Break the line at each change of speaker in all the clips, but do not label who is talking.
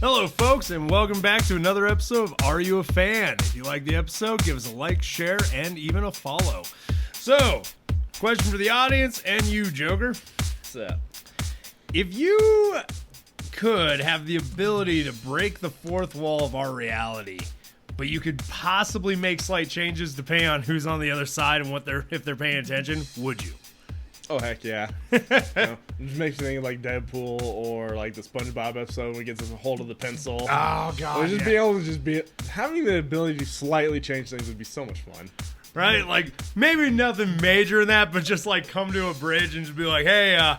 Hello, folks, and welcome back to another episode of Are You a Fan? If you like the episode, give us a like, share, and even a follow. So, question for the audience and you, Joker.
What's up?
If you could have the ability to break the fourth wall of our reality, but you could possibly make slight changes depending on who's on the other side and if they're paying attention, would you?
Oh, heck yeah. It just makes me think of like Deadpool or like the SpongeBob episode when he gets a hold of the pencil.
Oh, God.
Just being able to having the ability to slightly change things would be so much fun.
Right? Like, maybe nothing major in that, but just like come to a bridge and just be like, hey,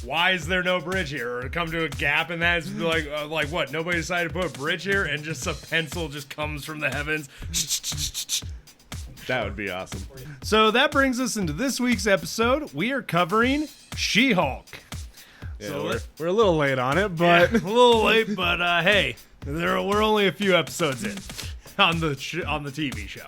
why is there no bridge here? Or come to a gap in that and just be like what? Nobody decided to put a bridge here, and just a pencil just comes from the heavens.
That would be awesome.
So that brings us into this week's episode. We are covering She-Hulk.
Yeah,
So
we're a little late on it, but
yeah, a little late, but hey, we're only a few episodes in on the TV show.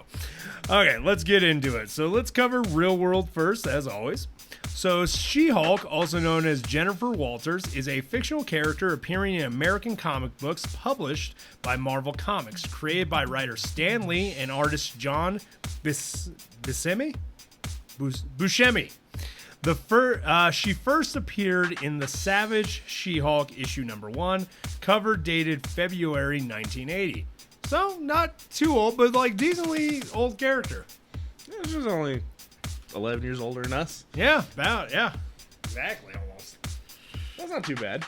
Okay, let's get into it. So let's cover Real World first, as always. So She-Hulk, also known as Jennifer Walters, is a fictional character appearing in American comic books published by Marvel Comics, created by writer Stan Lee and artist John Buscemi. She first appeared in the Savage She-Hulk issue number 1, cover dated February 1980. So not too old, but like decently old character.
yeah, she was only 11 years older than us.
Yeah, exactly, almost.
That's not too bad.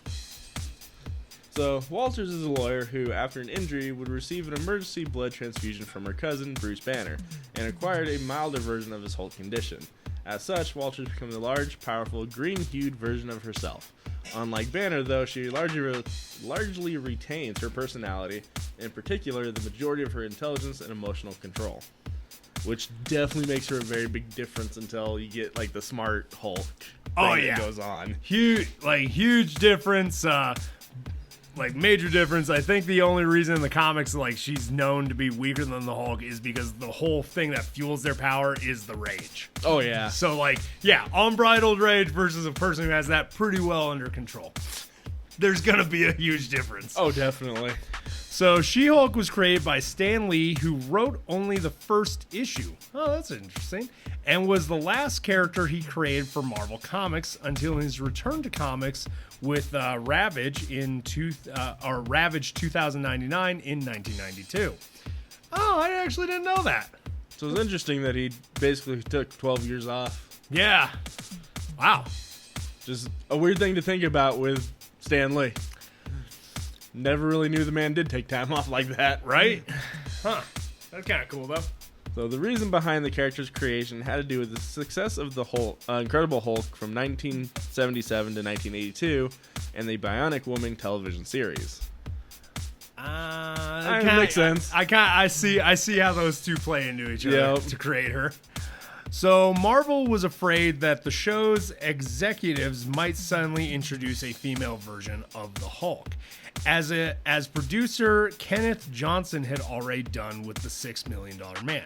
So, Walters is a lawyer who, after an injury, would receive an emergency blood transfusion from her cousin, Bruce Banner, and acquired a milder version of his Hulk condition. As such, Walters becomes a large, powerful, green-hued version of herself. Unlike Banner, though, she largely retains her personality, in particular, the majority of her intelligence and emotional control. Which definitely makes her a very big difference until you get like the smart Hulk that goes on.
Huge difference, like major difference. I think the only reason in the comics like she's known to be weaker than the Hulk is because the whole thing that fuels their power is the rage.
Oh yeah.
So like, yeah, unbridled rage versus a person who has that pretty well under control. There's gonna be a huge difference.
Oh, definitely.
So She-Hulk was created by Stan Lee, who wrote only the first issue. Oh, that's interesting. And was the last character he created for Marvel Comics until his return to comics with Ravage 2099 in 1992. Oh, I actually didn't know that.
So it's interesting that he basically took 12 years off.
Yeah. Wow.
Just a weird thing to think about with Stan Lee. Never really knew the man did take time off like that.
Right? Huh. That's kind of cool, though.
So the reason behind the character's creation had to do with the success of the Incredible Hulk from 1977 to 1982 and the Bionic Woman television series. Makes sense.
I see how those two play into each other to create her. So Marvel was afraid that the show's executives might suddenly introduce a female version of the Hulk, as producer Kenneth Johnson had already done with the $6 Million Man.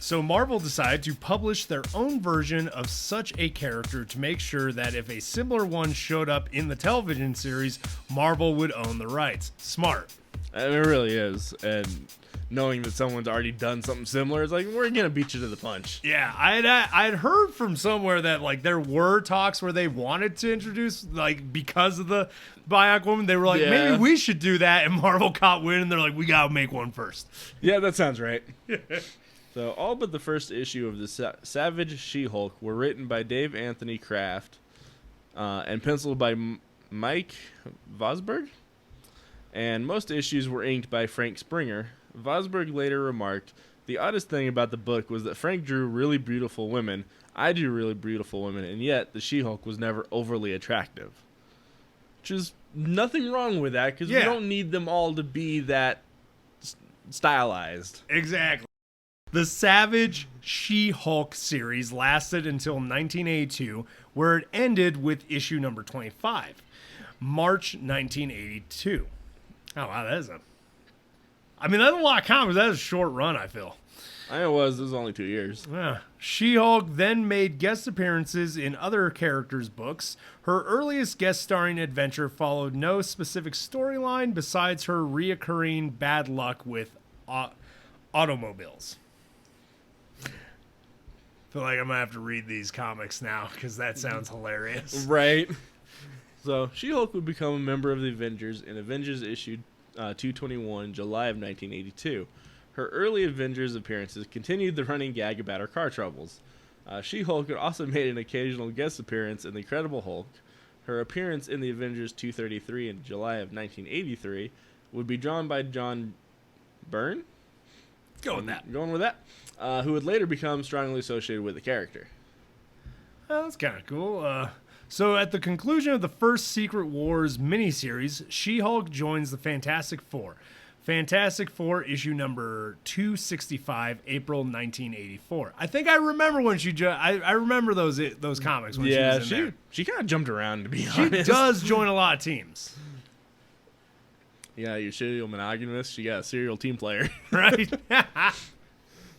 So Marvel decided to publish their own version of such a character to make sure that if a similar one showed up in the television series, Marvel would own the rights. Smart.
It really is. And knowing that someone's already done something similar, it's like, we're gonna beat you to the punch.
Yeah, I'd heard from somewhere that like there were talks where they wanted to introduce, like, because of the Bionic Woman, they were like, maybe we should do that, and Marvel caught wind and they're like, we gotta make one first.
Yeah, that sounds right. So all but the first issue of the Savage She-Hulk were written by Dave Anthony Kraft and penciled by Mike Vosberg, and most issues were inked by Frank Springer. Vosberg later remarked, "The oddest thing about the book was that Frank drew really beautiful women, I drew really beautiful women, and yet the She-Hulk was never overly attractive." Which is nothing wrong with that, because we don't need them all to be that stylized.
Exactly. The Savage She-Hulk series lasted until 1982, where it ended with issue number 25, March 1982. Oh, wow, that is I mean, that's a lot of comics. That is a short run, I feel.
I know it was only 2 years.
Yeah. She-Hulk then made guest appearances in other characters' books. Her earliest guest starring adventure followed no specific storyline besides her reoccurring bad luck with automobiles. I feel like I'm going to have to read these comics now because that sounds hilarious.
Right. So, She-Hulk would become a member of the Avengers in Avengers issue 221, July of 1982. Her early Avengers appearances continued the running gag about her car troubles. She-Hulk had also made an occasional guest appearance in The Incredible Hulk. Her appearance in the Avengers 233 in July of 1983 would be drawn by John Byrne.
Going
with that. Who would later become strongly associated with the character.
Oh, that's kind of cool. So at the conclusion of the first Secret Wars miniseries, She-Hulk joins the Fantastic Four. Fantastic Four, issue number 265, April 1984. I think I remember when she I remember those comics when she was in there.
She kind of jumped around, to be
She
honest.
does join a lot of teams.
Yeah, you're serial monogamous. She got a serial team player.
Right?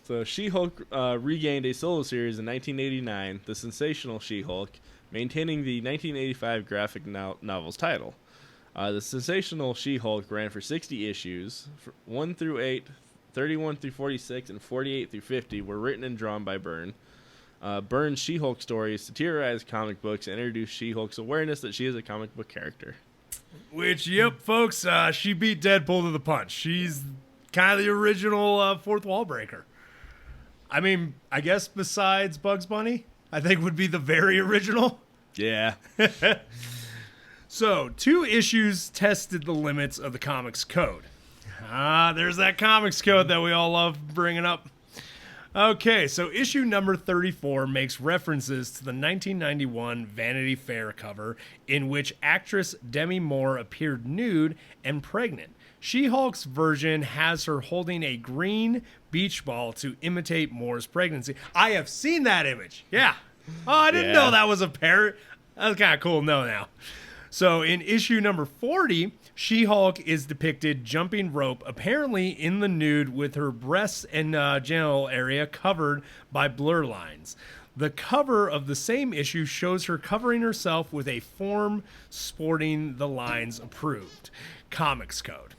So She-Hulk regained a solo series in 1989, The Sensational She-Hulk, maintaining the 1985 graphic novel's title. The Sensational She-Hulk ran for 60 issues. 1 through 8, 31 through 46, and 48 through 50 were written and drawn by Byrne. Byrne's She-Hulk stories satirized comic books and introduced She-Hulk's awareness that she is a comic book character.
Which, yep, folks, she beat Deadpool to the punch. She's kind of the original fourth wall breaker. I mean, I guess besides Bugs Bunny, I think would be the very original.
Yeah.
So, 2 issues tested the limits of the comics code. There's that comics code that we all love bringing up. Okay, so issue number 34 makes references to the 1991 Vanity Fair cover in which actress Demi Moore appeared nude and pregnant. She-Hulk's version has her holding a green beach ball to imitate Moore's pregnancy. I have seen that image. Yeah. Oh, I didn't know that was a parrot. That's kind of cool to know now. So in issue number 40, She-Hulk is depicted jumping rope, apparently in the nude with her breasts and genital area covered by blur lines. The cover of the same issue shows her covering herself with a form sporting the lines approved. Comics code.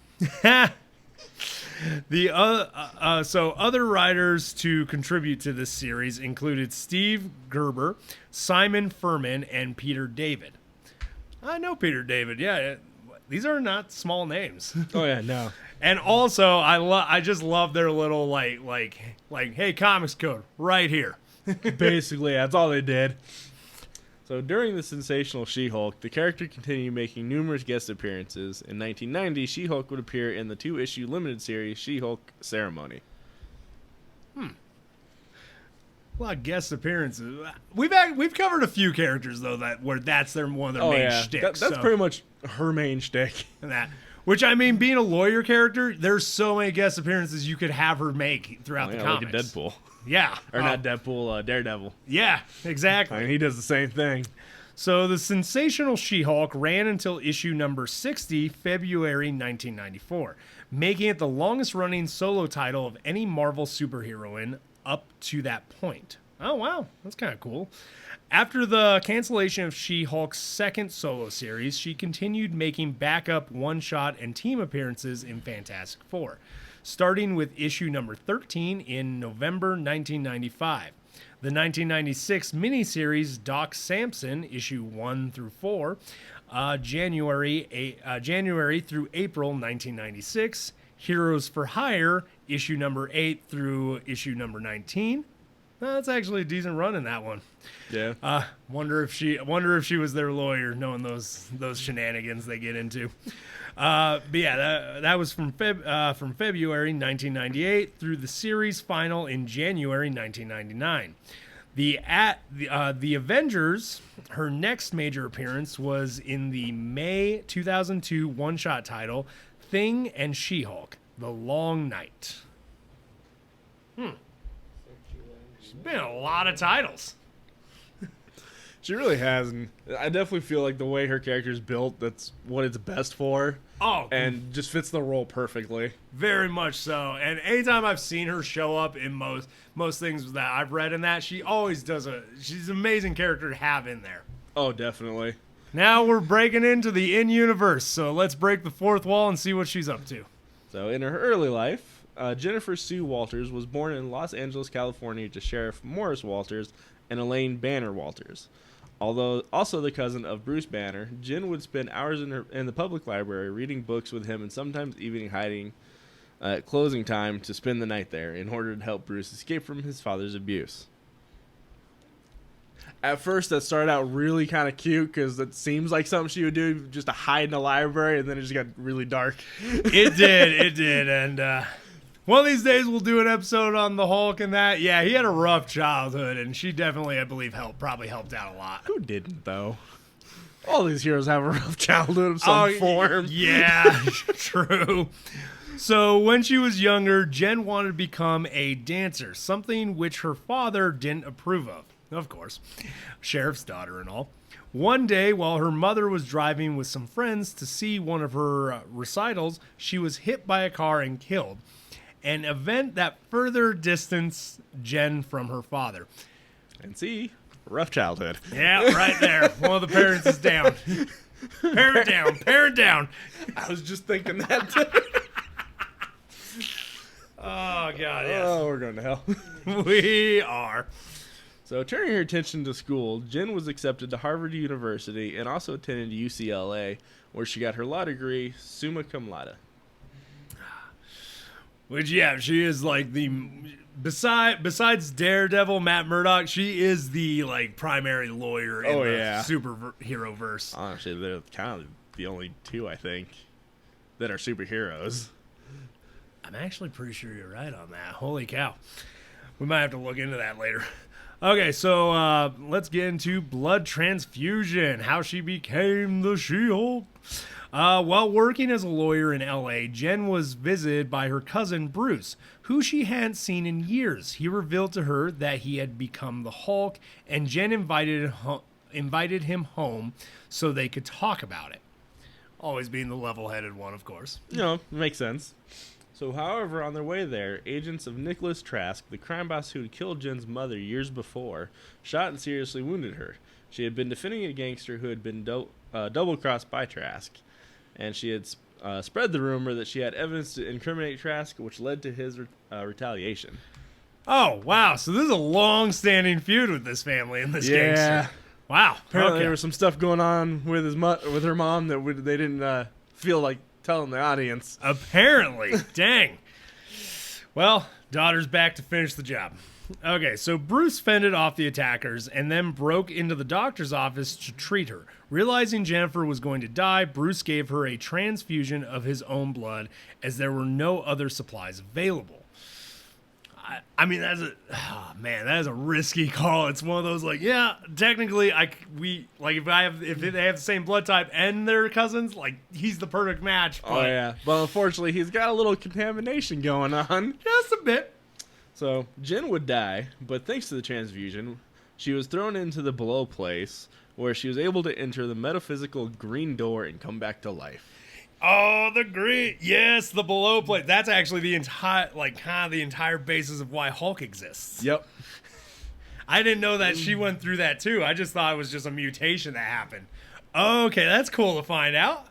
So other writers to contribute to this series included Steve Gerber, Simon Furman, and Peter David. I know Peter David. Yeah, these are not small names.
Oh yeah, no.
And also, I just love their little like, hey, comics code right here.
Basically, that's all they did. So during the Sensational She-Hulk, the character continued making numerous guest appearances. In 1990, She-Hulk would appear in the 2-issue limited series She-Hulk Ceremony.
A lot of guest appearances. We've covered a few characters though that's one of their main shticks.
That's pretty much her main shtick.
Which I mean, being a lawyer character, there's so many guest appearances you could have her make throughout the comics.
Like a Deadpool.
Yeah,
or not Deadpool, Daredevil.
Yeah, exactly.
I mean, he does the same thing.
So the Sensational She-Hulk ran until issue number 60, February 1994, making it the longest-running solo title of any Marvel superheroine up to that point. Oh, wow. That's kind of cool. After the cancellation of She-Hulk's second solo series, she continued making backup one-shot and team appearances in Fantastic Four, starting with issue number 13 in November 1995. The 1996 miniseries Doc Samson, issue 1 through 4, January through April 1996, Heroes for Hire, issue number 8 through issue number 19. That's actually a decent run in that one.
Yeah.
Wonder if she was their lawyer, knowing those shenanigans they get into. But yeah, that was from February 1998 through the series final in January 1999. The Avengers, her next major appearance was in the May 2002 one-shot title Thing and She-Hulk: The Long Night. She's been in a lot of titles.
She really has, and I definitely feel like the way her character is built, that's what it's best for.
Oh,
and just fits the role perfectly.
Very much so. And anytime I've seen her show up in most things that I've read in that, she always does she's an amazing character to have in there.
Oh, definitely.
Now we're breaking into the in-universe, so let's break the fourth wall and see what she's up to.
So in her early life, Jennifer Sue Walters was born in Los Angeles, California to Sheriff Morris Walters and Elaine Banner Walters. Although also the cousin of Bruce Banner, Jen would spend hours in the public library reading books with him and sometimes even hiding at closing time to spend the night there in order to help Bruce escape from his father's abuse. At first, that started out really kind of cute because it seems like something she would do just to hide in the library, and then it just got really dark.
It did. And one of these days we'll do an episode on the Hulk and that. Yeah, he had a rough childhood, and she definitely, I believe, probably helped out a lot.
Who didn't, though? All these heroes have a rough childhood of some form.
Yeah, true. So when she was younger, Jen wanted to become a dancer, something which her father didn't approve of course, sheriff's daughter and all. One day, while her mother was driving with some friends to see one of her recitals, she was hit by a car and killed, an event that further distanced Jen from her father.
And see, rough childhood.
Yeah, right there. One of the parents is down. Parent down.
I was just thinking that.
Oh, God, yes.
Oh, we're going to hell.
We are.
So, turning her attention to school, Jen was accepted to Harvard University and also attended UCLA, where she got her law degree, summa cum laude.
Which, yeah, she is like besides Daredevil, Matt Murdock, she is the like primary lawyer in the superhero verse.
Honestly, they're kind of the only two, I think, that are superheroes.
I'm actually pretty sure you're right on that. Holy cow. We might have to look into that later. Okay, so let's get into blood transfusion, how she became the She-Hulk. While working as a lawyer in L.A., Jen was visited by her cousin Bruce, who she hadn't seen in years. He revealed to her that he had become the Hulk, and Jen invited him home so they could talk about it. Always being the level-headed one, of course.
Makes sense. So, however, on their way there, agents of Nicholas Trask, the crime boss who had killed Jen's mother years before, shot and seriously wounded her. She had been defending a gangster who had been double-crossed by Trask, and she had spread the rumor that she had evidence to incriminate Trask, which led to his retaliation.
Oh, wow. So this is a long-standing feud with this family and this gangster. Wow.
Apparently there was some stuff going on with with her mom that they didn't feel like telling the audience.
Apparently. Dang. Well, daughter's back to finish the job. Okay, so Bruce fended off the attackers and then broke into the doctor's office to treat her. Realizing Jennifer was going to die, Bruce gave her a transfusion of his own blood as there were no other supplies available. I mean, that is a risky call. It's one of those like, yeah, technically, if they have the same blood type and they're cousins, like he's the perfect match.
But, but unfortunately, he's got a little contamination going on,
just a bit.
So Jen would die, but thanks to the transfusion, she was thrown into the below place where she was able to enter the metaphysical green door and come back to life.
Oh, the green. Yes, the below place. That's actually the entire basis of why Hulk exists.
Yep.
I didn't know that she went through that too. I just thought it was just a mutation that happened. Okay, that's cool to find out.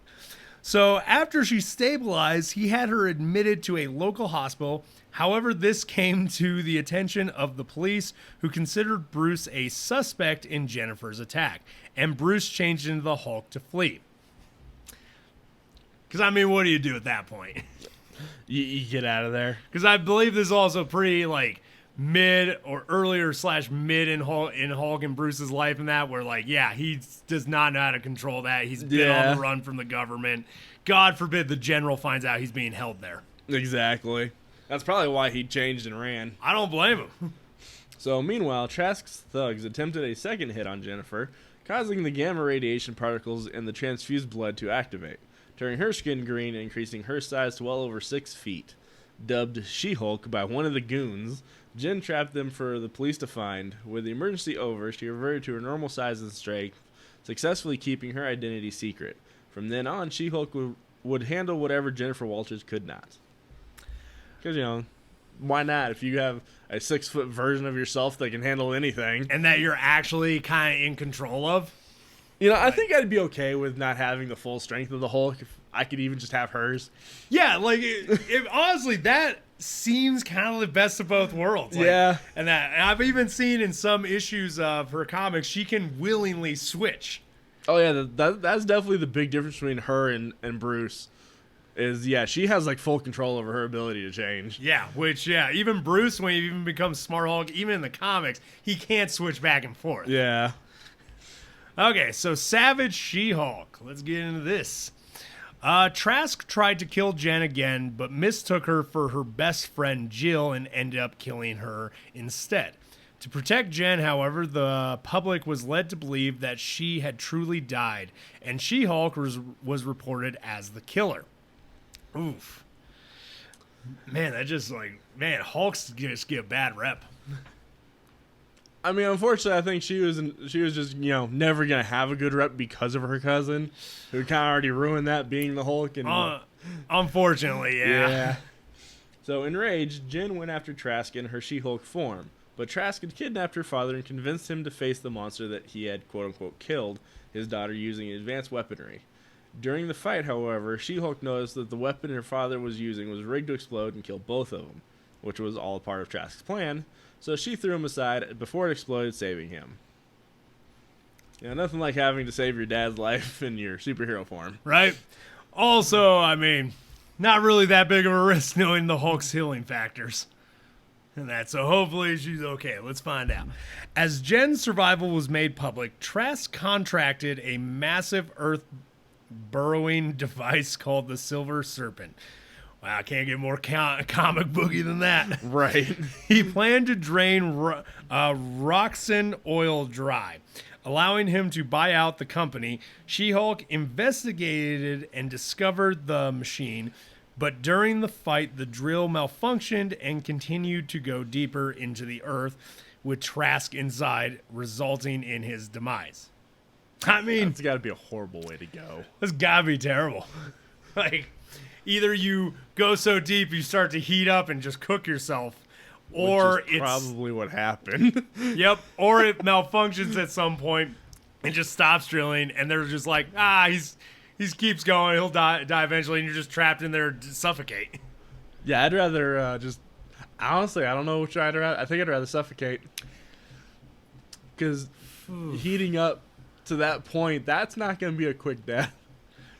So after she stabilized, he had her admitted to a local hospital. However, this came to the attention of the police, who considered Bruce a suspect in Jennifer's attack, and Bruce changed into the Hulk to flee. Because, I mean, what do you do at that point?
You get out of there.
Because I believe this is also pretty, like, mid or earlier / mid in Hulk and Bruce's life and that, where, like, yeah, he does not know how to control that. He's been on the run from the government. God forbid the general finds out he's being held there.
Exactly. That's probably why he changed and ran.
I don't blame him.
So, meanwhile, Trask's thugs attempted a second hit on Jennifer, causing the gamma radiation particles in the transfused blood to activate, turning her skin green and increasing her size to well over 6 feet. Dubbed She-Hulk by one of the goons, Jen trapped them for the police to find. With the emergency over, she reverted to her normal size and strength, successfully keeping her identity secret. From then on, She-Hulk would handle whatever Jennifer Walters could not. Because, why not? If you have a 6-foot version of yourself that can handle anything.
And that you're actually kind of in control of.
I think I'd be okay with not having the full strength of the Hulk if I could even just have hers.
Yeah, like, honestly, that seems kind of the best of both worlds. Like,
yeah.
And I've even seen in some issues of her comics, she can willingly switch.
Oh, yeah, that's definitely the big difference between her and Bruce. She has, like, full control over her ability to change.
Yeah, even Bruce, when he even becomes Smart Hulk, even in the comics, he can't switch back and forth.
Yeah.
Okay, so Savage She-Hulk. Let's get into this. Trask tried to kill Jen again, but mistook her for her best friend Jill and ended up killing her instead. To protect Jen, however, the public was led to believe that she had truly died, and She-Hulk was reported as the killer. Oof. Man, Hulks just get a bad rep.
I mean, unfortunately, I think she was just, never going to have a good rep because of her cousin, who kind of already ruined that being the Hulk. And
unfortunately, yeah.
So, enraged, Jen went after Trask in her She-Hulk form, but Trask had kidnapped her father and convinced him to face the monster that he had, quote-unquote, killed his daughter using advanced weaponry. During the fight, however, She-Hulk noticed that the weapon her father was using was rigged to explode and kill both of them, which was all part of Trask's plan. So she threw him aside before it exploded, saving him. Nothing like having to save your dad's life in your superhero form.
Right? Also, I mean, not really that big of a risk knowing the Hulk's healing factors. And that, so hopefully she's okay. Let's find out. As Jen's survival was made public, Trask contracted a massive earth-burrowing device called the Silver Serpent. Wow, I can't get more comic booky than that.
Right.
He planned to drain Roxanne oil dry, allowing him to buy out the company. She-Hulk investigated and discovered the machine, but during the fight, the drill malfunctioned and continued to go deeper into the earth, with Trask inside, resulting in his demise. I mean,
it's got to be a horrible way to go.
That's got to be terrible. Like, either you go so deep you start to heat up and just cook yourself, or
it's probably what happened.
Yep, or it malfunctions at some point and just stops drilling, and they're just like, he keeps going, he'll die eventually, and you're just trapped in there to suffocate.
Yeah, I'd rather honestly, I don't know which I'd rather. I think I'd rather suffocate, because heating up to that point, that's not going to be a quick death.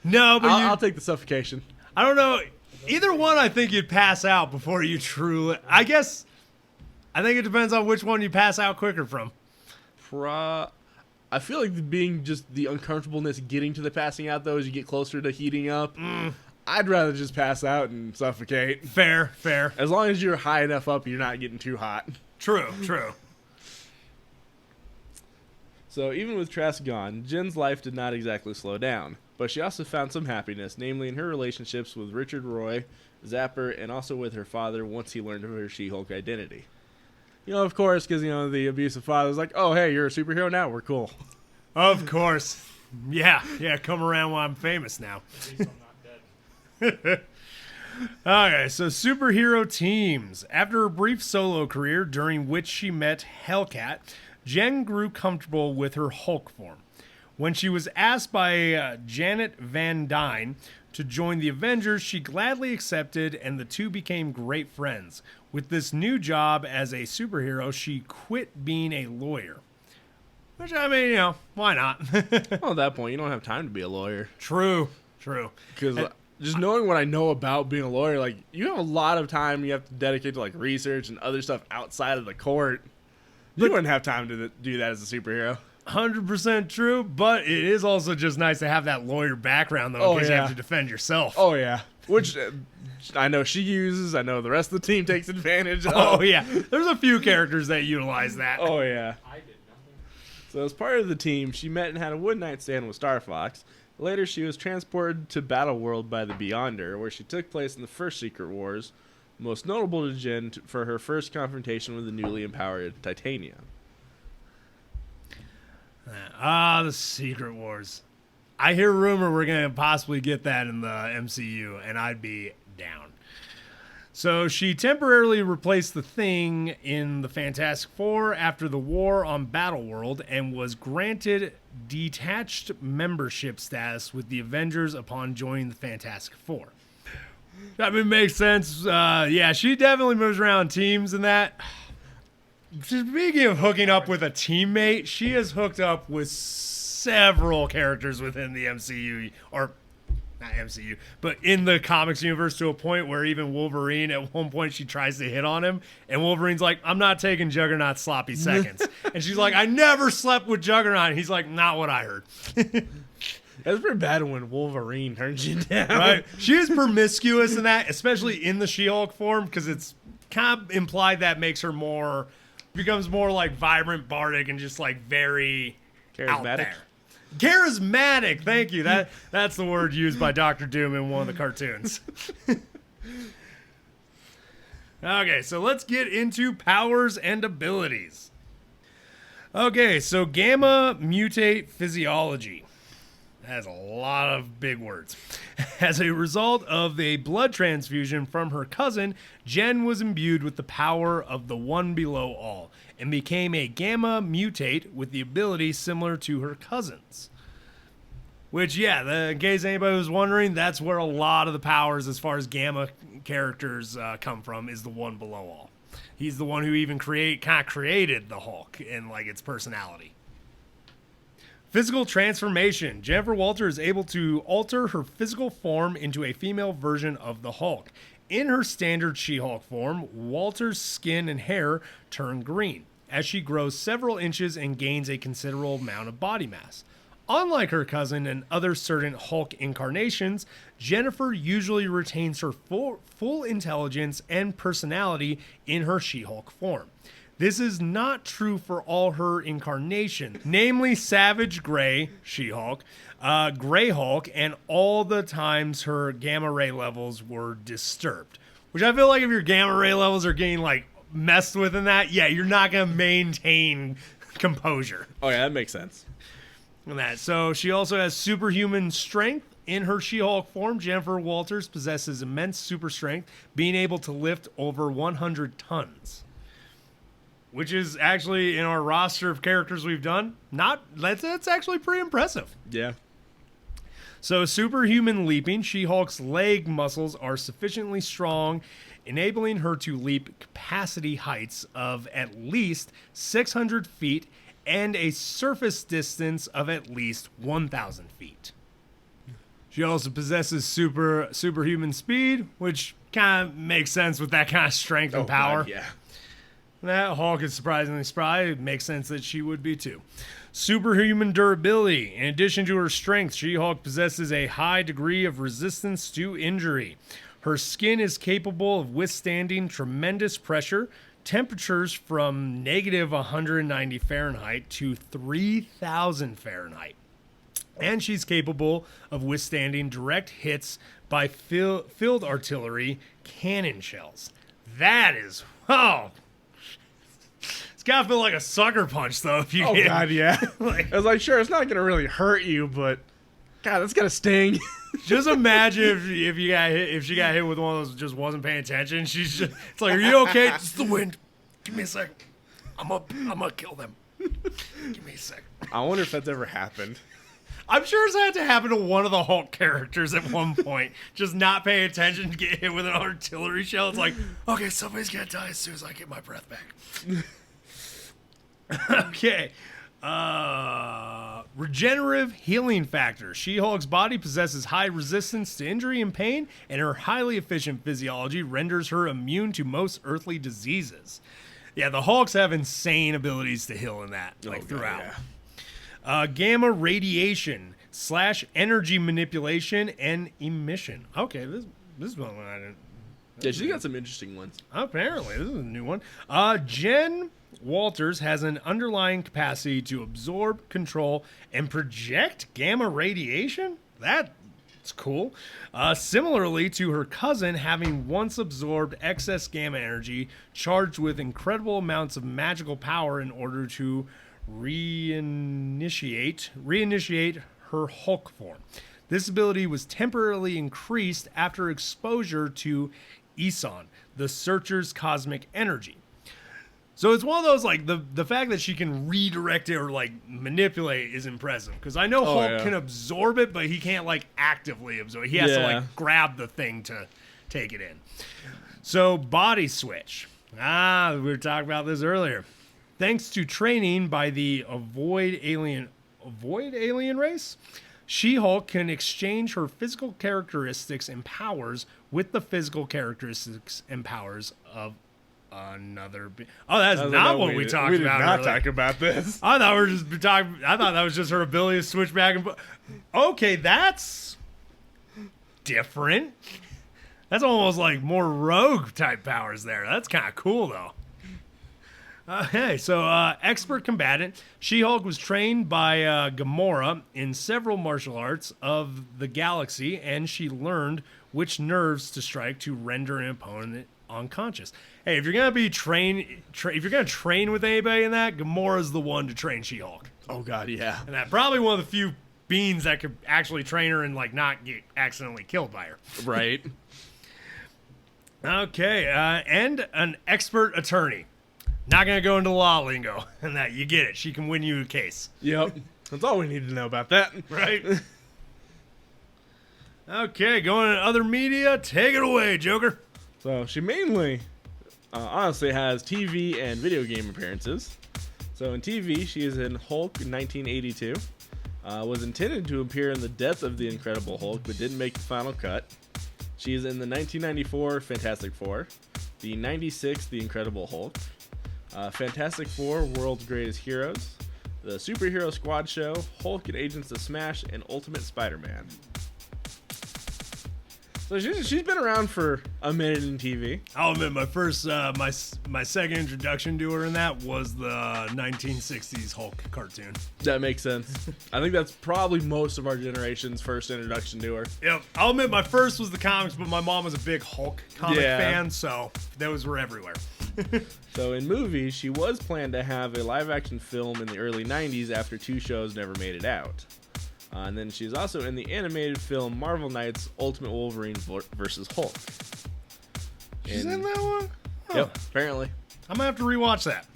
No, but
I'll take the suffocation.
I don't know. Either one, I think you'd pass out before you truly... I think it depends on which one you pass out quicker from.
I feel like being just the uncomfortableness getting to the passing out, though, as you get closer to heating up. I'd rather just pass out and suffocate.
Fair.
As long as you're high enough up, you're not getting too hot.
True.
So even with Trask gone, Jen's life did not exactly slow down. But she also found some happiness, namely in her relationships with Richard Roy, Zapper, and also with her father once he learned of her She-Hulk identity. Of course, because, the abusive father's like, oh, hey, you're a superhero now? We're cool.
Of course. Yeah, come around while I'm famous now.
At least I'm not dead.
Okay, so superhero teams. After a brief solo career during which she met Hellcat, Jen grew comfortable with her Hulk form. When she was asked by Janet Van Dyne to join the Avengers, she gladly accepted, and the two became great friends. With this new job as a superhero, she quit being a lawyer. Which, I mean, why not?
Well, at that point, you don't have time to be a lawyer.
True.
Because just knowing what I know about being a lawyer, like, you have a lot of time you have to dedicate to, like, research and other stuff outside of the court. You wouldn't have time to do that as a superhero.
100% true, but it is also just nice to have that lawyer background, though, in case you have to defend yourself.
Oh, yeah. Which I know she uses. I know the rest of the team takes advantage of.
Oh, yeah. There's a few characters that utilize that.
Oh, yeah.
I did nothing.
So as part of the team, she met and had a one-night stand with Star Fox. Later, she was transported to Battleworld by the Beyonder, where she took place in the first Secret Wars, most notable to Jen for her first confrontation with the newly empowered Titania.
The Secret Wars. I hear rumor we're going to possibly get that in the MCU, and I'd be down. So she temporarily replaced the Thing in the Fantastic Four after the war on Battleworld and was granted detached membership status with the Avengers upon joining the Fantastic Four. I mean, makes sense. Yeah, she definitely moves around teams in that. Speaking of hooking up with a teammate, she has hooked up with several characters within the MCU, or not MCU, but in the comics universe, to a point where even Wolverine, at one point, she tries to hit on him, and Wolverine's like, I'm not taking Juggernaut's sloppy seconds. And she's like, I never slept with Juggernaut. And he's like, not what I heard.
That's pretty bad when Wolverine turns you down.
Right? She is promiscuous in that, especially in the She-Hulk form, because it's kind of implied that makes her becomes more like vibrant, bardic, and just like very out there. Charismatic, thank you. That's the word used by Dr. Doom in one of the cartoons. Okay, so let's get into powers and abilities. Okay, so gamma mutate physiology. That has a lot of big words. As a result of a blood transfusion from her cousin, Jen was imbued with the power of the one below all and became a gamma mutate with the ability similar to her cousin's. Which, yeah, in case anybody was wondering, that's where a lot of the powers as far as gamma characters come from, is the one below all. He's the one who even created the Hulk and like its personality. Physical transformation. Jennifer Walter is able to alter her physical form into a female version of the Hulk. In her standard She-Hulk form, Walter's skin and hair turn green as she grows several inches and gains a considerable amount of body mass. Unlike her cousin and other certain Hulk incarnations, Jennifer usually retains her full intelligence and personality in her She-Hulk form. This is not true for all her incarnations, namely Savage Gray, She-Hulk, Grey Hulk, and all the times her gamma ray levels were disturbed. Which I feel like if your gamma ray levels are getting like messed with in that, yeah, you're not going to maintain composure.
Oh yeah, that makes sense.
And that. So she also has superhuman strength. In her She-Hulk form, Jennifer Walters possesses immense super strength, being able to lift over 100 tons. Which is actually, in our roster of characters we've done, that's actually pretty impressive.
Yeah.
So superhuman leaping, She-Hulk's leg muscles are sufficiently strong, enabling her to leap capacity heights of at least 600 feet and a surface distance of at least 1,000 feet. She also possesses superhuman speed, which kind of makes sense with that kind of strength and power.
God, yeah.
That Hulk is surprisingly spry. It makes sense that she would be too. Superhuman durability. In addition to her strength, She-Hulk possesses a high degree of resistance to injury. Her skin is capable of withstanding tremendous pressure, temperatures from negative 190 Fahrenheit to 3,000 Fahrenheit. And she's capable of withstanding direct hits by field artillery cannon shells. That is, it's gotta feel like a sucker punch though if you
Oh
get
god, yeah. I was like, sure, it's not gonna really hurt you, but God, that's gonna sting.
Just imagine if she got hit with one of those that just wasn't paying attention. It's like, are you okay? It's the wind. Give me a sec. I'm gonna kill them. Give me a sec.
I wonder if that's ever happened.
I'm sure it's had to happen to one of the Hulk characters at one point. Just not paying attention to get hit with an artillery shell. It's like, okay, somebody's gonna die as soon as I get my breath back. Okay. Regenerative healing factor. She-Hulk's body possesses high resistance to injury and pain, and her highly efficient physiology renders her immune to most earthly diseases. Yeah, the Hulks have insane abilities to heal in that, throughout. Yeah. Gamma radiation / energy manipulation and emission. Okay, this is one I didn't.
Yeah, she got some interesting ones.
Apparently, this is a new one. Jen Walters has an underlying capacity to absorb, control, and project gamma radiation? That It's cool. Similarly to her cousin, having once absorbed excess gamma energy, charged with incredible amounts of magical power in order to reinitiate her Hulk form. This ability was temporarily increased after exposure to Isan, the Searcher's cosmic energy. So it's one of those, like, the fact that she can redirect it or, like, manipulate is impressive. Because I know Hulk can absorb it, but he can't, like, actively absorb it. He has to, like, grab the thing to take it in. So, body switch. We were talking about this earlier. Thanks to training by the Avoid Alien race, She-Hulk can exchange her physical characteristics and powers with the physical characteristics and powers of another. That's not what we talked about.
We did not talk about this.
I thought we were just talking. I thought that was just her ability to switch back and forth. Okay, that's different. That's almost like more rogue type powers there. That's kind of cool though. Okay, so expert combatant. She-Hulk was trained by Gamora in several martial arts of the galaxy, and she learned which nerves to strike to render an opponent unconscious. Hey, if you're gonna be if you're gonna train with anybody in that, Gamora's the one to train She-Hulk.
Oh God, yeah.
And that probably one of the few beings that could actually train her and like not get accidentally killed by her.
Right.
Okay, and an expert attorney. Not gonna go into law lingo, and that you get it. She can win you a case.
Yep. That's all we need to know about that,
right? Okay, going to other media. Take it away, Joker.
So she mainly, honestly, has TV and video game appearances. So in TV, she is in Hulk in 1982. Was intended to appear in the Death of the Incredible Hulk, but didn't make the final cut. She is in the 1994 Fantastic Four, the 96 The Incredible Hulk, Fantastic Four World's Greatest Heroes, the Superhero Squad Show, Hulk and Agents of Smash, and Ultimate Spider-Man. So she's been around for a minute in TV.
I'll admit my first, my second introduction to her in that was the 1960s Hulk cartoon.
That makes sense. I think that's probably most of our generation's first introduction to her.
Yep. I'll admit my first was the comics, but my mom was a big Hulk comic fan, so those were everywhere.
So in movies, she was planned to have a live-action film in the early 90s after two shows never made it out. And then she's also in the animated film Marvel Knights Ultimate Wolverine vs. Hulk.
She's in that one? Huh.
Yep, apparently.
I'm going to have to rewatch that.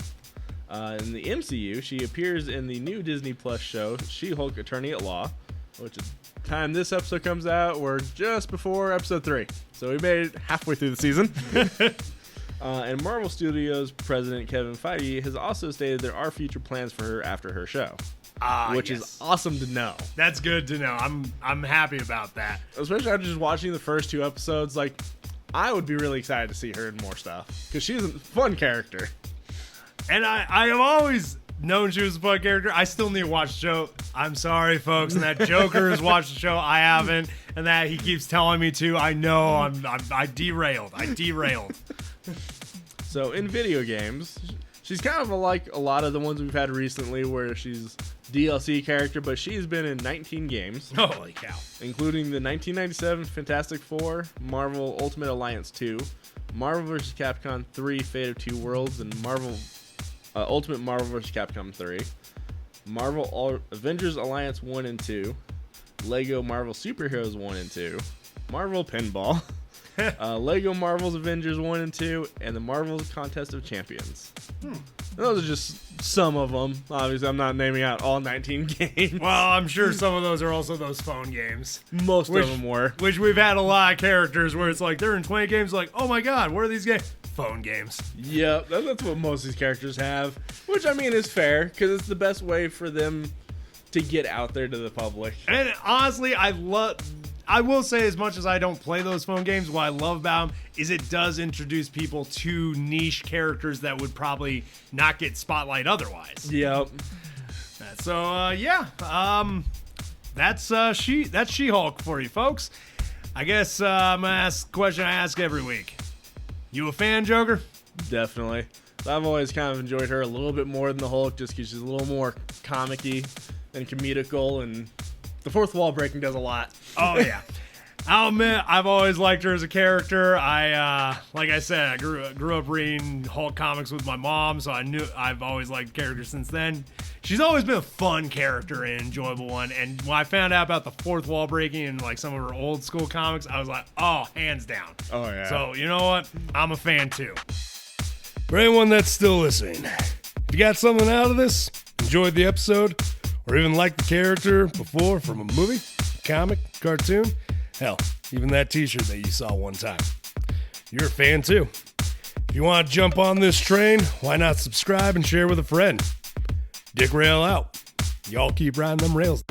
In the MCU, she appears in the new Disney Plus show She-Hulk Attorney at Law, which is time this episode comes out, we're just before episode 3. So we made it halfway through the season. And Marvel Studios president Kevin Feige has also stated there are future plans for her after her show. Which is awesome to know.
That's good to know. I'm happy about that.
Especially after just watching the first 2 episodes, like, I would be really excited to see her in more stuff. Because she's a fun character.
And I have always known she was a fun character. I still need to watch the show. I'm sorry, folks. And that Joker has watched the show. I haven't. And that he keeps telling me to. I know. I derailed.
So in video games, she's kind of like a lot of the ones we've had recently where she's DLC character, but she's been in 19 games.
Holy cow.
Including the 1997 Fantastic Four, Marvel Ultimate Alliance 2, Marvel vs. Capcom 3 Fate of Two Worlds, and Ultimate Marvel vs. Capcom 3, Marvel Avengers Alliance 1 and 2, Lego Marvel Superheroes 1 and 2, Marvel Pinball, Lego Marvel's Avengers 1 and 2, and the Marvel's Contest of Champions. Those are just some of them. Obviously, I'm not naming out all 19 games.
Well, I'm sure some of those are also those phone games.
Most of them were.
Which we've had a lot of characters where it's like they're in 20 games like, oh my god, what are these games? Phone games.
Yep, that's what most of these characters have. Which, I mean, is fair, because it's the best way for them to get out there to the public.
And honestly, I will say, as much as I don't play those phone games, what I love about them is it does introduce people to niche characters that would probably not get spotlight otherwise.
Yep.
So, that's She-Hulk for you, folks. I guess I'm going to ask the question I ask every week. You a fan, Joker?
Definitely. I've always kind of enjoyed her a little bit more than the Hulk, just because she's a little more comic-y and comedical and
The fourth wall breaking does a lot.
Oh yeah. I'll admit, I've always liked her as a character. Like I said, I grew up reading Hulk comics with my mom, so I've always liked characters since then. She's always been a fun character and enjoyable one. And when I found out about the fourth wall breaking in like some of her old school comics, I was like, oh, hands down.
Oh yeah.
So you know what? I'm a fan too. For anyone that's still listening, if you got something out of this, enjoyed the episode, or even liked the character before from a movie, comic, cartoon, hell, even that t-shirt that you saw one time, you're a fan too. If you want to jump on this train, why not subscribe and share with a friend? d-rael out. Y'all keep riding them rails.